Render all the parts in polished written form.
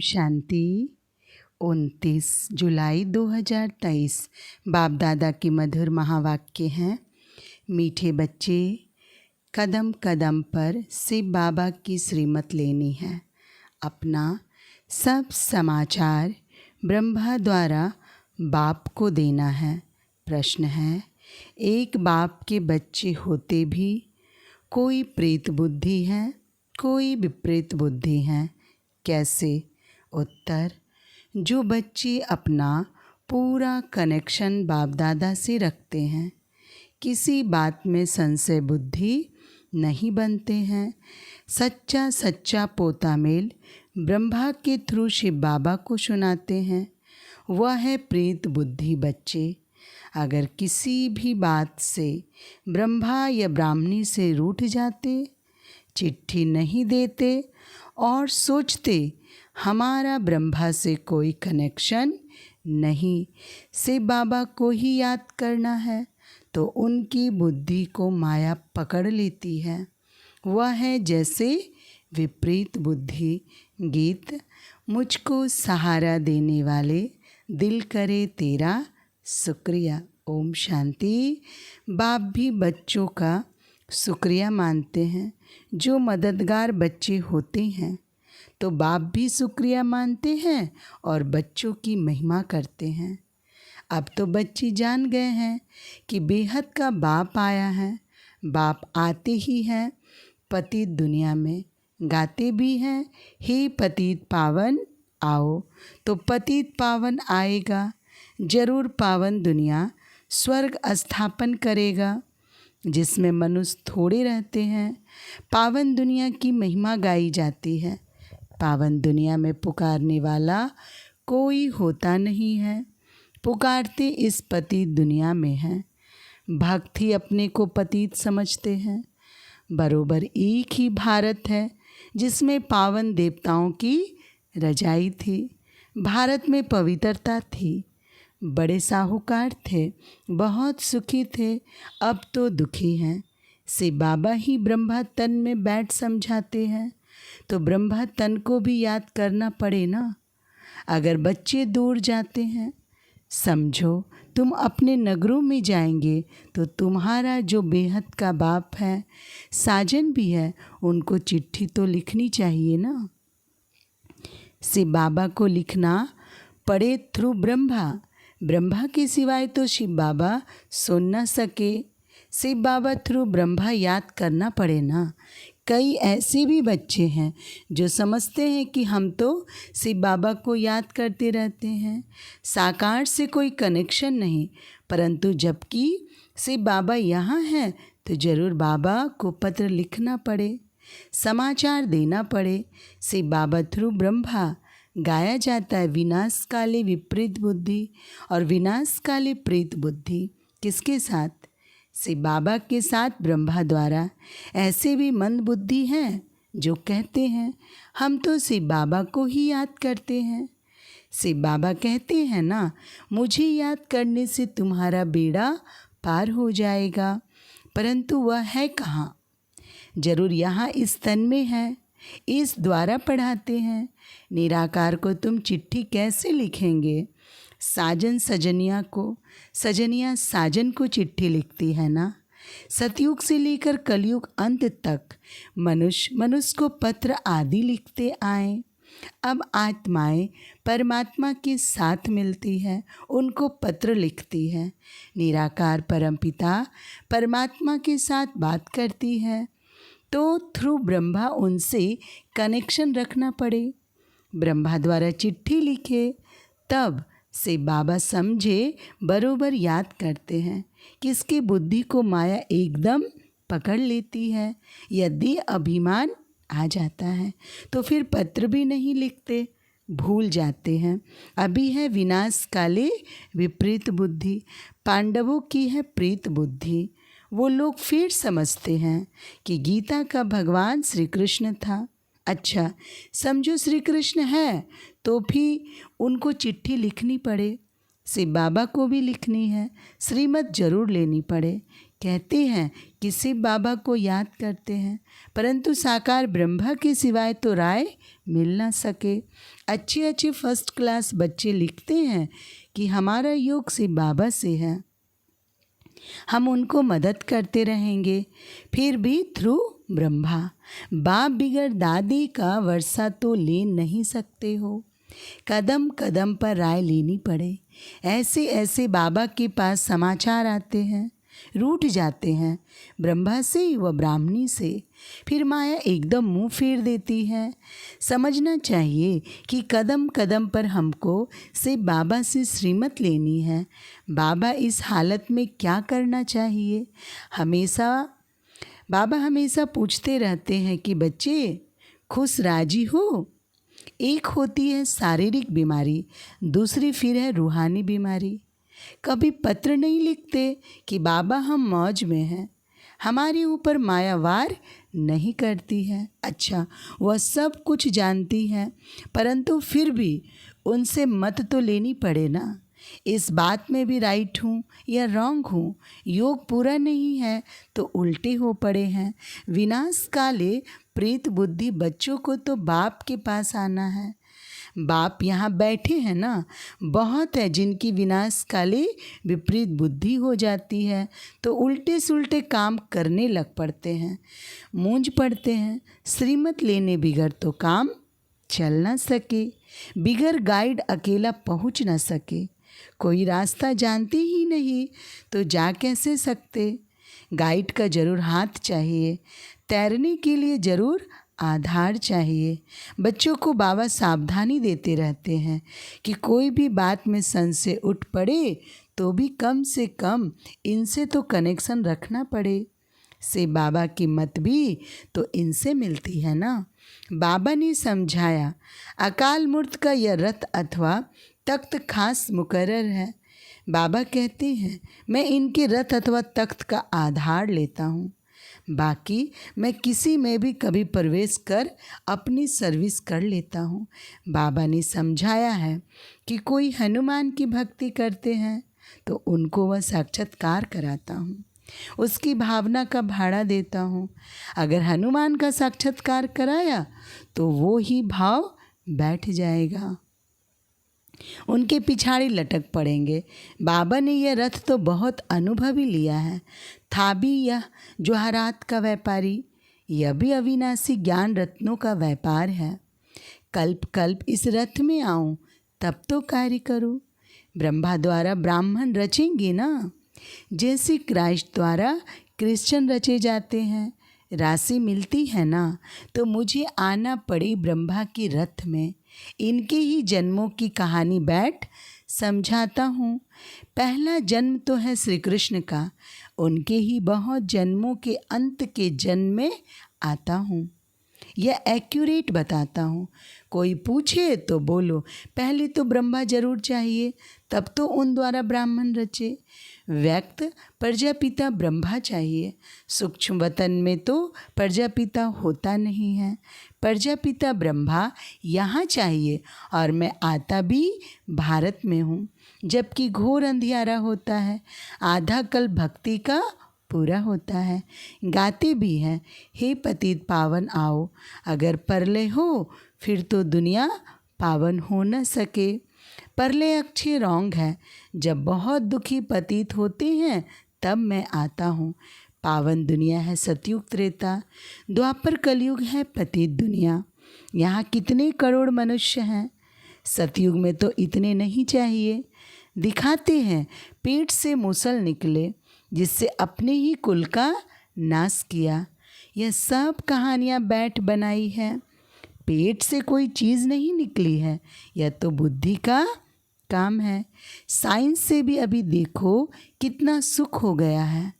शांति। 29 जुलाई 2023 बाप दादा के मधुर महावाक्य हैं। मीठे बच्चे, कदम कदम पर शिव बाबा की श्रीमत लेनी है। अपना सब समाचार ब्रह्मा द्वारा बाप को देना है। प्रश्न है, एक बाप के बच्चे होते भी कोई प्रेत बुद्धि है, कोई विपरीत बुद्धि है, कैसे? उत्तर, जो बच्चे अपना पूरा कनेक्शन बाप दादा से रखते हैं, किसी बात में संशय बुद्धि नहीं बनते हैं, सच्चा पोता मेल ब्रह्मा के थ्रू शिव बाबा को सुनाते हैं, वह है प्रेत बुद्धि बच्चे। अगर किसी भी बात से ब्रह्मा या ब्राह्मणी से रूठ जाते, चिट्ठी नहीं देते और सोचते हमारा ब्रह्मा से कोई कनेक्शन नहीं, शिव बाबा को ही याद करना है, तो उनकी बुद्धि को माया पकड़ लेती है। वह है जैसे विपरीत बुद्धि। गीत, मुझको सहारा देने वाले दिल करे तेरा शुक्रिया। ओम शांति। बाप भी बच्चों का शुक्रिया मानते हैं। जो मददगार बच्चे होते हैं तो बाप भी शुक्रिया मानते हैं और बच्चों की महिमा करते हैं। अब तो बच्चे जान गए हैं कि बेहद का बाप आया है। बाप आते ही हैं पतित दुनिया में, गाते भी हैं, हे पतित पावन आओ। तो पतित पावन आएगा, जरूर पावन दुनिया स्वर्ग स्थापन करेगा, जिसमें मनुष्य थोड़े रहते हैं। पावन दुनिया की महिमा गाई जाती है। पावन दुनिया में पुकारने वाला कोई होता नहीं है। पुकारते इस पतित दुनिया में हैं। भक्त ही अपने को पतित समझते हैं। बरोबर एक ही भारत है जिसमें पावन देवताओं की रजाई थी। भारत में पवित्रता थी। बड़े साहूकार थे, बहुत सुखी थे, अब तो दुखी हैं। शिव बाबा ही ब्रह्मा तन में बैठ समझाते हैं, तो ब्रह्मा तन को भी याद करना पड़े ना। अगर बच्चे दूर जाते हैं, समझो तुम अपने नगरों में जाएंगे तो तुम्हारा जो बेहद का बाप है, साजन भी है, उनको चिट्ठी तो लिखनी चाहिए ना। शिव बाबा को लिखना पड़े थ्रू ब्रह्मा के सिवाय तो शिव बाबा सुन न सके। शिव बाबा थ्रू ब्रह्मा याद करना पड़े ना। कई ऐसे भी बच्चे हैं जो समझते हैं कि हम तो शिव बाबा को याद करते रहते हैं, साकार से कोई कनेक्शन नहीं, परंतु जबकि शिव बाबा यहाँ हैं तो ज़रूर बाबा को पत्र लिखना पड़े, समाचार देना पड़े। शिव बाबा थ्रू ब्रह्मा गाया जाता है विनाश काले विपरीत बुद्धि और विनाश काले प्रेत बुद्धि। किसके साथ? शिव बाबा के साथ ब्रह्मा द्वारा। ऐसे भी मंद बुद्धि हैं जो कहते हैं हम तो शिव बाबा को ही याद करते हैं। शिव बाबा कहते हैं ना, मुझे याद करने से तुम्हारा बेड़ा पार हो जाएगा, परंतु वह है कहाँ? जरूर यहाँ इस तन में है। इस द्वारा पढ़ाते हैं। निराकार को तुम चिट्ठी कैसे लिखेंगे? साजन सजनिया को, सजनिया साजन को चिट्ठी लिखती है ना। सतयुग से लेकर कलयुग अंत तक मनुष्य को पत्र आदि लिखते आए। अब आत्माएं परमात्मा के साथ मिलती है, उनको पत्र लिखती है। निराकार परमपिता परमात्मा के साथ बात करती है, तो थ्रू ब्रह्मा उनसे कनेक्शन रखना पड़े। ब्रह्मा द्वारा चिट्ठी लिखे, तब से बाबा समझे बरोबर याद करते हैं। किसकी बुद्धि को माया एकदम पकड़ लेती है। यदि अभिमान आ जाता है तो फिर पत्र भी नहीं लिखते, भूल जाते हैं। अभी है विनाश काले विपरीत बुद्धि। पांडवों की है प्रेत बुद्धि। वो लोग फिर समझते हैं कि गीता का भगवान श्री कृष्ण था। अच्छा, समझो श्री कृष्ण है तो भी उनको चिट्ठी लिखनी पड़े। शिव बाबा को भी लिखनी है, श्रीमत जरूर लेनी पड़े। कहते हैं कि शिव बाबा को याद करते हैं, परंतु साकार ब्रह्मा के सिवाय तो राय मिल ना सके। अच्छे अच्छे फर्स्ट क्लास बच्चे लिखते हैं कि हमारा योग शिव बाबा से है, हम उनको मदद करते रहेंगे, फिर भी थ्रू ब्रह्मा। बाप बिगड़ दादी का वर्षा तो ले नहीं सकते हो, कदम कदम पर राय लेनी पड़े। ऐसे ऐसे बाबा के पास समाचार आते हैं, रूठ जाते हैं ब्रह्मा से व ब्राह्मणी से, फिर माया एकदम मुंह फेर देती है। समझना चाहिए कि कदम कदम पर हमको से बाबा से श्रीमत लेनी है। बाबा इस हालत में क्या करना चाहिए? बाबा हमेशा पूछते रहते हैं कि बच्चे खुश राजी हो। एक होती है शारीरिक बीमारी, दूसरी फिर है रूहानी बीमारी। कभी पत्र नहीं लिखते कि बाबा हम मौज में हैं, हमारे ऊपर माया वार नहीं करती है। अच्छा, वह सब कुछ जानती है, परंतु फिर भी उनसे मत तो लेनी पड़े ना। इस बात में भी राइट हूँ या रॉन्ग हूँ, योग पूरा नहीं है तो उल्टे हो पड़े हैं। विनाश काले प्रेत बुद्धि बच्चों को तो बाप के पास आना है। बाप यहाँ बैठे हैं ना, बहुत है जिनकी विनाश काले विपरीत बुद्धि हो जाती है तो उल्टे सुल्टे काम करने लग पड़ते हैं, मूंझ पड़ते हैं। श्रीमत लेने बिगर तो काम चल ना सके, बिगर गाइड अकेला पहुँच ना सके। कोई रास्ता जानते ही नहीं तो जा कैसे सकते? गाइड का जरूर हाथ चाहिए, तैरने के लिए जरूर आधार चाहिए। बच्चों को बाबा सावधानी देते रहते हैं कि कोई भी बात में संशय उठ पड़े तो भी कम से कम इनसे तो कनेक्शन रखना पड़े। से बाबा की मत भी तो इनसे मिलती है ना। बाबा ने समझाया, अकाल मूर्त का यह रथ अथवा तख्त खास मुकर्रर है। बाबा कहते हैं मैं इनके रथ अथवा तख्त का आधार लेता हूँ, बाकी मैं किसी में भी कभी प्रवेश कर अपनी सर्विस कर लेता हूँ। बाबा ने समझाया है कि कोई हनुमान की भक्ति करते हैं तो उनको वह साक्षात्कार कराता हूँ, उसकी भावना का भाड़ा देता हूँ। अगर हनुमान का साक्षात्कार कराया तो वो ही भाव बैठ जाएगा, उनके पिछाड़ी लटक पड़ेंगे। बाबा ने यह रथ तो बहुत अनुभवी लिया है। था भी यह जवाहरात का व्यापारी, यह भी अविनाशी ज्ञान रत्नों का व्यापार है। कल्प कल्प इस रथ में आऊँ तब तो कार्य करूँ। ब्रह्मा द्वारा ब्राह्मण रचेंगे ना, जैसे क्राइस्ट द्वारा क्रिश्चियन रचे जाते हैं। राशि मिलती है ना तो मुझे आना पड़े ब्रह्मा के रथ में। इनके ही जन्मों की कहानी बैठ समझाता हूँ। पहला जन्म तो है श्री कृष्ण का, उनके ही बहुत जन्मों के अंत के जन्म में आता हूँ। यह एक्यूरेट बताता हूँ। कोई पूछे तो बोलो पहले तो ब्रह्मा जरूर चाहिए, तब तो उन द्वारा ब्राह्मण रचे। व्यक्त प्रजापिता ब्रह्मा चाहिए, सूक्ष्म वतन में तो प्रजापिता होता नहीं है। प्रजापिता ब्रह्मा यहाँ चाहिए और मैं आता भी भारत में हूँ, जबकि घोर अंधियारा होता है। आधा कल भक्ति का पूरा होता है। गाते भी हैं, हे पतित पावन आओ। अगर परलय हो फिर तो दुनिया पावन हो न सके। परलय अक्षय रॉन्ग है, जब बहुत दुखी पतित होते हैं तब मैं आता हूँ। पावन दुनिया है सतयुग त्रेता, द्वापर कलयुग है पतित दुनिया। यहाँ कितने करोड़ मनुष्य हैं, सतयुग में तो इतने नहीं चाहिए। दिखाते हैं पेट से मूसल निकले, जिससे अपने ही कुल का नाश किया। यह सब कहानियाँ बैठ बनाई है, पेट से कोई चीज़ नहीं निकली है, यह तो बुद्धि का काम है। साइंस से भी अभी देखो कितना सुख हो गया है।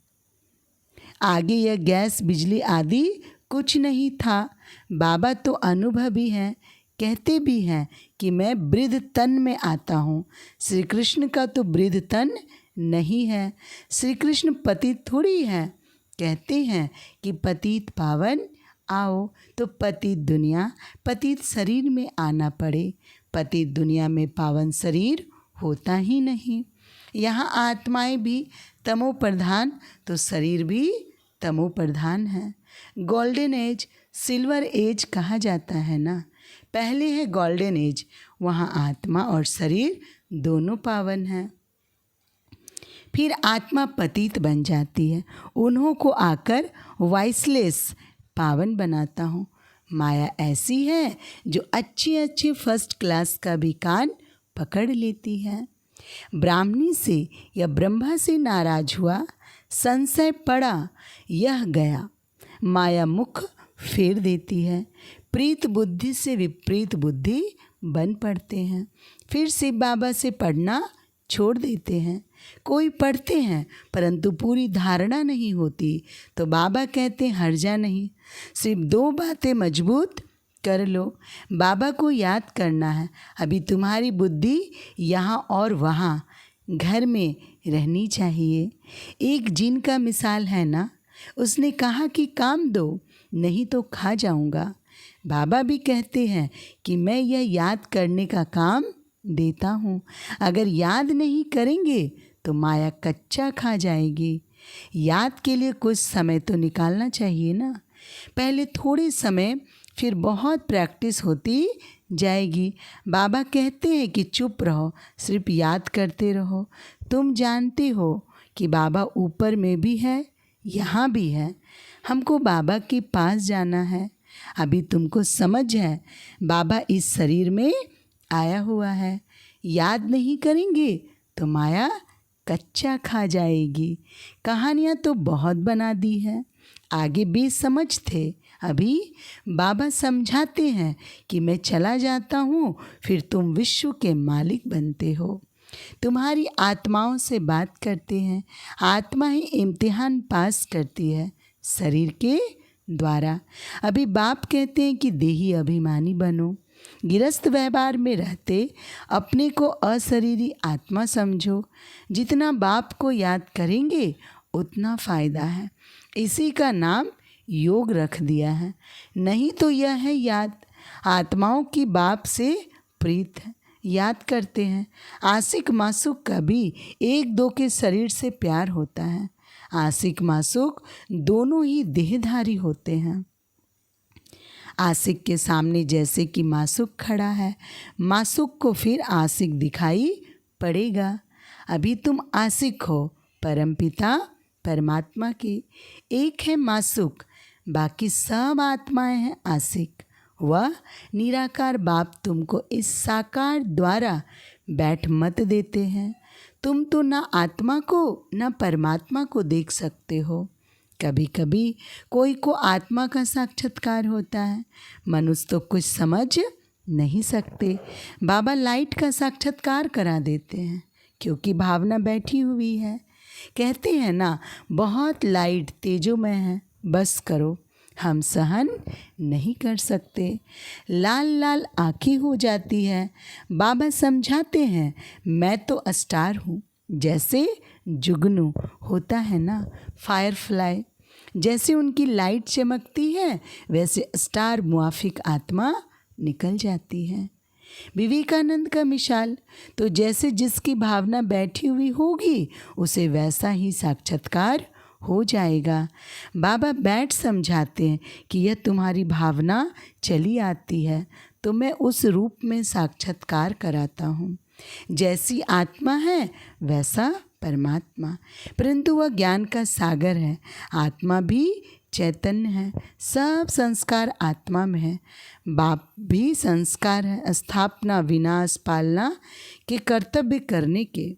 आगे यह गैस बिजली आदि कुछ नहीं था। बाबा तो अनुभवी हैं, कहते भी हैं कि मैं वृद्ध तन में आता हूँ। श्री कृष्ण का तो वृद्ध तन नहीं है, श्री कृष्ण पतित थोड़ी है। कहते हैं कि पतित पावन आओ, तो पतित दुनिया पतित शरीर में आना पड़े। पतित दुनिया में पावन शरीर होता ही नहीं। यहाँ आत्माएं भी तमो प्रधान तो शरीर भी तमो प्रधान है। गोल्डन एज, सिल्वर एज कहा जाता है ना। पहले है गोल्डन एज, वहाँ आत्मा और शरीर दोनों पावन हैं। फिर आत्मा पतित बन जाती है, उन्हों को आकर वाइसलेस पावन बनाता हूँ। माया ऐसी है जो अच्छी अच्छी फर्स्ट क्लास का भी कान पकड़ लेती है। ब्राह्मणी से या ब्रह्मा से नाराज हुआ, संशय पड़ा, यह गया, माया मुख फेर देती है। प्रीत बुद्धि से विपरीत बुद्धि बन पड़ते हैं, फिर शिव बाबा से पढ़ना छोड़ देते हैं। कोई पढ़ते हैं परंतु पूरी धारणा नहीं होती, तो बाबा कहते हैं हर्जा नहीं, सिर्फ 2 बातें मजबूत कर लो। बाबा को याद करना है। अभी तुम्हारी बुद्धि यहाँ और वहाँ घर में रहनी चाहिए। एक जिन का मिसाल है ना, उसने कहा कि काम दो नहीं तो खा जाऊँगा। बाबा भी कहते हैं कि मैं यह याद करने का काम देता हूँ, अगर याद नहीं करेंगे तो माया कच्चा खा जाएगी। याद के लिए कुछ समय तो निकालना चाहिए ना। पहले थोड़े समय, फिर बहुत प्रैक्टिस होती जाएगी। बाबा कहते हैं कि चुप रहो, सिर्फ याद करते रहो। तुम जानते हो कि बाबा ऊपर में भी है, यहाँ भी है। हमको बाबा के पास जाना है। अभी तुमको समझ है बाबा इस शरीर में आया हुआ है। याद नहीं करेंगे तो माया कच्चा खा जाएगी। कहानियाँ तो बहुत बना दी है, आगे बेसमझ थे। अभी बाबा समझाते हैं कि मैं चला जाता हूँ, फिर तुम विश्व के मालिक बनते हो। तुम्हारी आत्माओं से बात करते हैं। आत्मा ही इम्तिहान पास करती है शरीर के द्वारा। अभी बाप कहते हैं कि देही अभिमानी बनो। गिरस्थ व्यवहार में रहते अपने को अशरीरी आत्मा समझो। जितना बाप को याद करेंगे उतना फ़ायदा है। इसी का नाम योग रख दिया है। नहीं तो यह है याद। आत्माओं की बाप से प्रीत है, याद करते हैं। आशिक मासूक का भी 1-2 के शरीर से प्यार होता है। आशिक मासूक दोनों ही देहधारी होते हैं। आशिक के सामने जैसे कि मासूक खड़ा है, मासूक को फिर आशिक दिखाई पड़ेगा। अभी तुम आशिक हो परमपिता परमात्मा के, एक है मासूक, बाकी सब आत्माएं हैं आशिक। वह निराकार बाप तुमको इस साकार द्वारा बैठ मत देते हैं। तुम तो ना आत्मा को ना परमात्मा को देख सकते हो। कभी कभी कोई को आत्मा का साक्षात्कार होता है, मनुष्य तो कुछ समझ नहीं सकते। बाबा लाइट का साक्षात्कार करा देते हैं, क्योंकि भावना बैठी हुई है। कहते हैं ना, बहुत लाइट तेजोमय है, बस करो, हम सहन नहीं कर सकते। लाल लाल आँखें हो जाती है। बाबा समझाते हैं, मैं तो स्टार हूँ। जैसे जुगनू होता है ना, फायरफ्लाई, जैसे उनकी लाइट चमकती है, वैसे स्टार मुआफिक आत्मा निकल जाती है। विवेकानंद का मिसाल तो जैसे जिसकी भावना बैठी हुई होगी उसे वैसा ही साक्षात्कार हो जाएगा। बाबा बैठ समझाते हैं कि यह तुम्हारी भावना चली आती है तो मैं उस रूप में साक्षात्कार कराता हूँ। जैसी आत्मा है वैसा परमात्मा, परंतु वह ज्ञान का सागर है। आत्मा भी चैतन्य है, सब संस्कार आत्मा में है। बाप भी संस्कार है, स्थापना विनाश पालना के कर्तव्य करने के।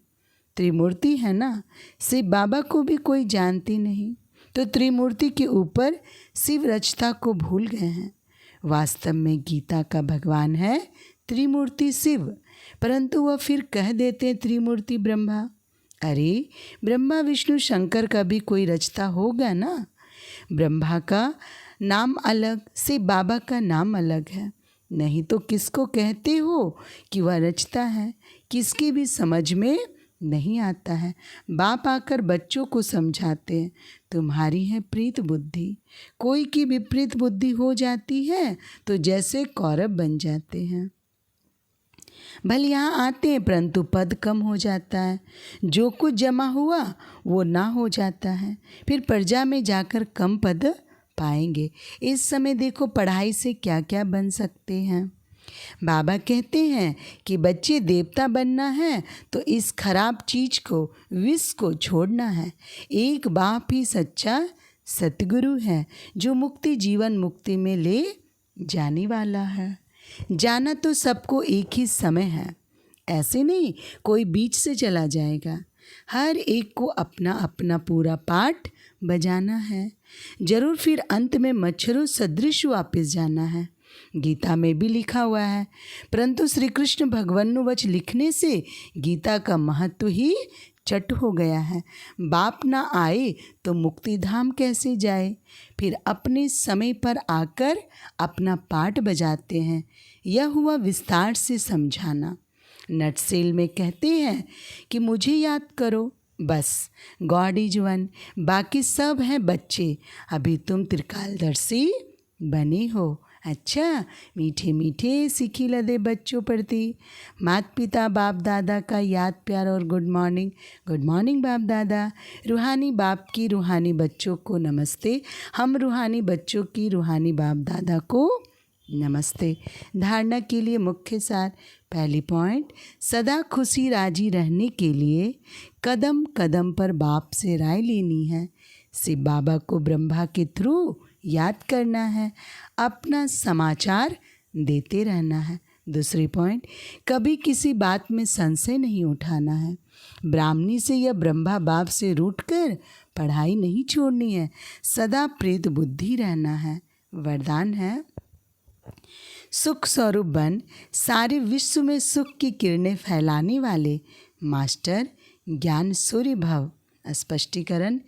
त्रिमूर्ति है ना, शिव बाबा को भी कोई जानती नहीं, तो त्रिमूर्ति के ऊपर शिव रचता को भूल गए हैं। वास्तव में गीता का भगवान है त्रिमूर्ति शिव, परंतु वह फिर कह देते हैं त्रिमूर्ति ब्रह्मा। अरे ब्रह्मा विष्णु शंकर का भी कोई रचता होगा ना। ब्रह्मा का नाम अलग, शिव बाबा का नाम अलग है। नहीं तो किसको कहते हो कि वह रचता है, किसकी भी समझ में नहीं आता है। बाप आकर बच्चों को समझाते हैं, तुम्हारी है प्रीत बुद्धि, कोई की विपरीत बुद्धि हो जाती है तो जैसे कौरव बन जाते हैं। भले यहाँ आते हैं परंतु पद कम हो जाता है, जो कुछ जमा हुआ वो ना हो जाता है, फिर प्रजा में जाकर कम पद पाएंगे। इस समय देखो पढ़ाई से क्या क्या बन सकते हैं। बाबा कहते हैं कि बच्चे देवता बनना है तो इस खराब चीज को, विष को छोड़ना है। एक बाप ही सच्चा सतगुरु है जो मुक्ति जीवन मुक्ति में ले जाने वाला है। जाना तो सबको एक ही समय है, ऐसे नहीं कोई बीच से चला जाएगा। हर एक को अपना अपना पूरा पाठ बजाना है, जरूर फिर अंत में मच्छरों सदृश वापस जाना है। गीता में भी लिखा हुआ है, परंतु श्री कृष्ण भगवन्नुवच लिखने से गीता का महत्व ही चट हो गया है। बाप ना आए तो मुक्ति धाम कैसे जाए। फिर अपने समय पर आकर अपना पाठ बजाते हैं। यह हुआ विस्तार से समझाना। नटसेल में कहते हैं कि मुझे याद करो, बस गॉड इज वन, बाकी सब हैं बच्चे। अभी तुम त्रिकालदर्शी बने हो। अच्छा, मीठे मीठे सिखी लदे बच्चों प्रति माता पिता बाप दादा का याद प्यार और गुड मॉर्निंग। गुड मॉर्निंग बाप दादा। रूहानी बाप की रूहानी बच्चों को नमस्ते। हम रूहानी बच्चों की रूहानी बाप दादा को नमस्ते। धारणा के लिए मुख्य सार। पहली पॉइंट, सदा खुशी राजी रहने के लिए कदम कदम पर बाप से राय लेनी है। शिव बाबा को ब्रह्मा के थ्रू याद करना है, अपना समाचार देते रहना है। दूसरी पॉइंट, कभी किसी बात में संशय नहीं उठाना है। ब्राह्मणी से या ब्रह्मा बाप से रूठकर पढ़ाई नहीं छोड़नी है, सदा प्रेत बुद्धि रहना है। वरदान है, सुख स्वरूप बन, सारे विश्व में सुख की किरणें फैलाने वाले मास्टर ज्ञान सूर्य भव। स्पष्टीकरण,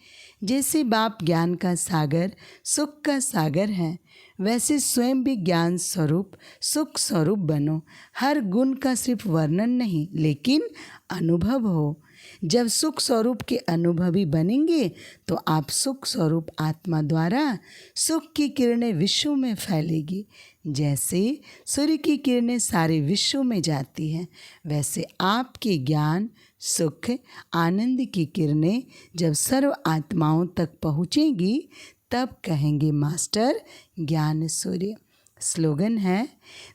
जैसे बाप ज्ञान का सागर, सुख का सागर है, वैसे स्वयं भी ज्ञान स्वरूप, सुख स्वरूप बनो। हर गुण का सिर्फ वर्णन नहीं लेकिन अनुभव हो। जब सुख स्वरूप के अनुभवी बनेंगे तो आप सुख स्वरूप आत्मा द्वारा सुख की किरणें विश्व में फैलेगी। जैसे सूर्य की किरणें सारे विश्व में जाती हैं, वैसे आपके ज्ञान, सुख, आनंद की किरणें जब सर्व आत्माओं तक पहुँचेंगी तब कहेंगे मास्टर ज्ञान सूर्य। स्लोगन है,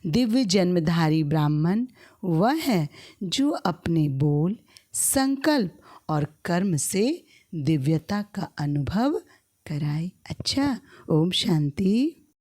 दिव्य जन्मधारी ब्राह्मण वह है जो अपने बोल, संकल्प और कर्म से दिव्यता का अनुभव कराए। अच्छा, ओम शांति।